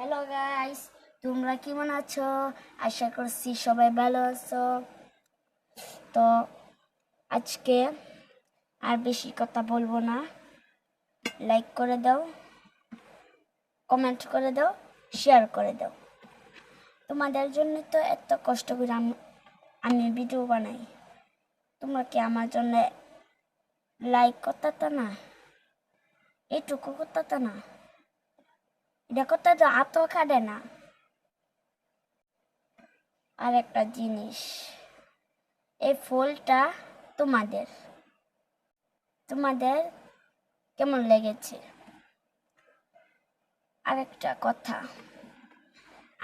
Hello guys, তোমরা কেমন আছো? আশা করছি সবাই ভালো আছো। তো আজকে আর বেশি কথা বলবো না। লাইক করে দাও, কমেন্ট করে দাও, শেয়ার করে দাও। তোমাদের জন্য তো এত কষ্ট করে আমি ভিডিও বানাই। তোমরা কি আমার জন্য লাইক করতে না? এইটুকু করতে না? এটা করতে তো আত কাটে না। আর একটা জিনিস, এই ফুলটা তোমাদের তোমাদের কেমন লেগেছে? আরেকটা কথা,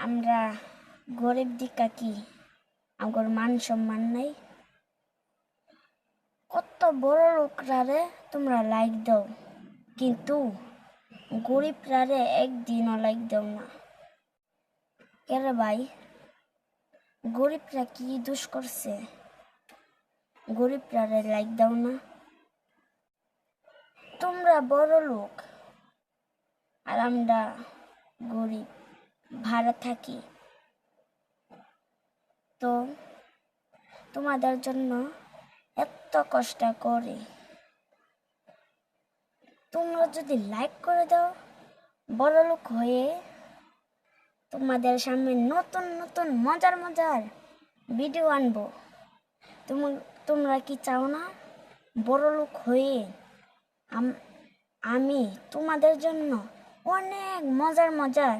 আমরা গরিব দিকা কি আমার মান সম্মান নাই? কত বড় লোকরারে তোমরা লাইক দাও, কিন্তু গরিবরারে একদিনও লাইক দাও না। কেরে ভাই, গরিবরা কি দোষ করছে? গরিবরারে লাইক দাও না। তোমরা বড় লোক আর আমরা গরিব, ভাড়া থাকি। তো তোমাদের জন্য এত কষ্ট করে, তোমরা যদি লাইক করে দাও, বড় লোক হয়ে তোমাদের সামনে নতুন নতুন মজার মজার ভিডিও আনবো। তোমরা কি চাও না বড় লোক হয়ে আমি তোমাদের জন্য অনেক মজার মজার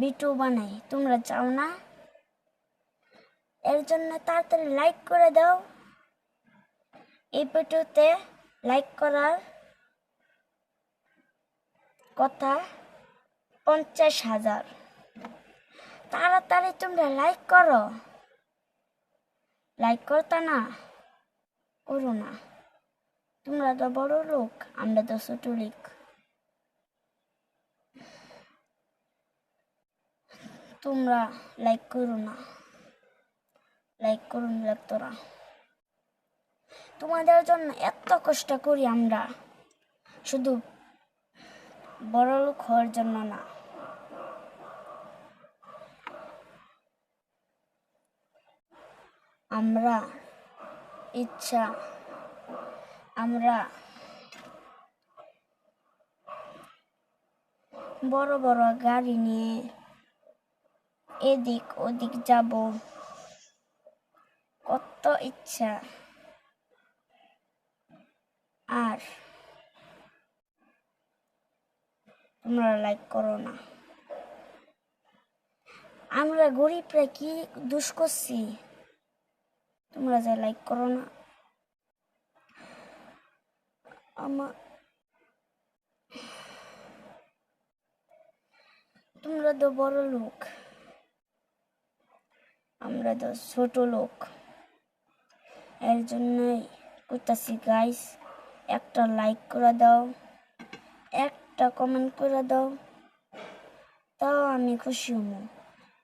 ভিডিও বানাই? তোমরা চাও না? এর জন্য তাড়াতাড়ি লাইক করে দাও। এই ভিডিওতে লাইক করার কথা 50,000। তাড়াতাড়ি তোমরা লাইক করো। লাইক করতা না? করো না। তোমরা তো বড় লোক, আমরা তো ছোট লোক। তোমরা লাইক করো না। লাইক করুন তোরা। তোমাদের জন্য এত কষ্ট করি আমরা, শুধু বড় লোক হওয়ার জন্য না। আমরা বড় বড় গাড়ি নিয়ে এদিক ওদিক যাব, কত ইচ্ছা। আর তোমরা লাইক করো না। আমরা গরিবরা কি দোষ করছি? তোমরা যে লাইক করো না। তোমরা তো বড় লোক, আমরা তো ছোট লোক। এর জন্যই কইতাছি গাইস, একটা লাইক করে দাও, একটা কমেন্ট করে দাও, তাও আমি খুশি হব।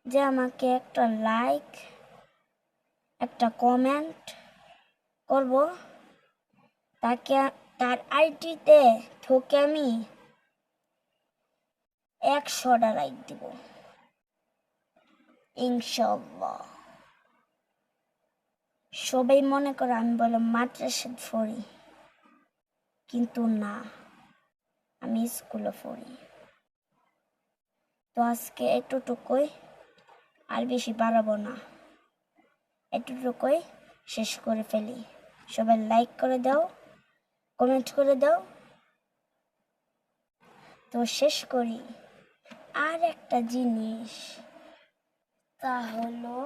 যে আমাকে একটা লাইক, একটা কমেন্ট করব, তাকে তার আইডিতে ঠকে আমি 100টা লাইক দিব, ইনশাআল্লাহ। সবাই মনে করে আমি বলে মাদ্রাসা পড়ি, কিন্তু না, আমি স্কুলে পড়ি। তো আজকে এতটুকুই, আর বেশি বাড়াবো না। এতটুকুই শেষ করে ফেলি। সবাই লাইক করে দাও, কমেন্ট করে দাও। তো শেষ করি। আর একটা জিনিস, তা হলো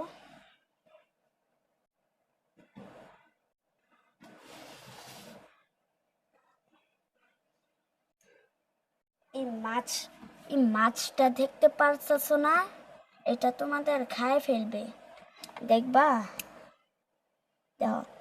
এই মাছটা দেখতে পারছো না? এটা তোমাদের খায় ফেলবে, দেখবা? দেখো।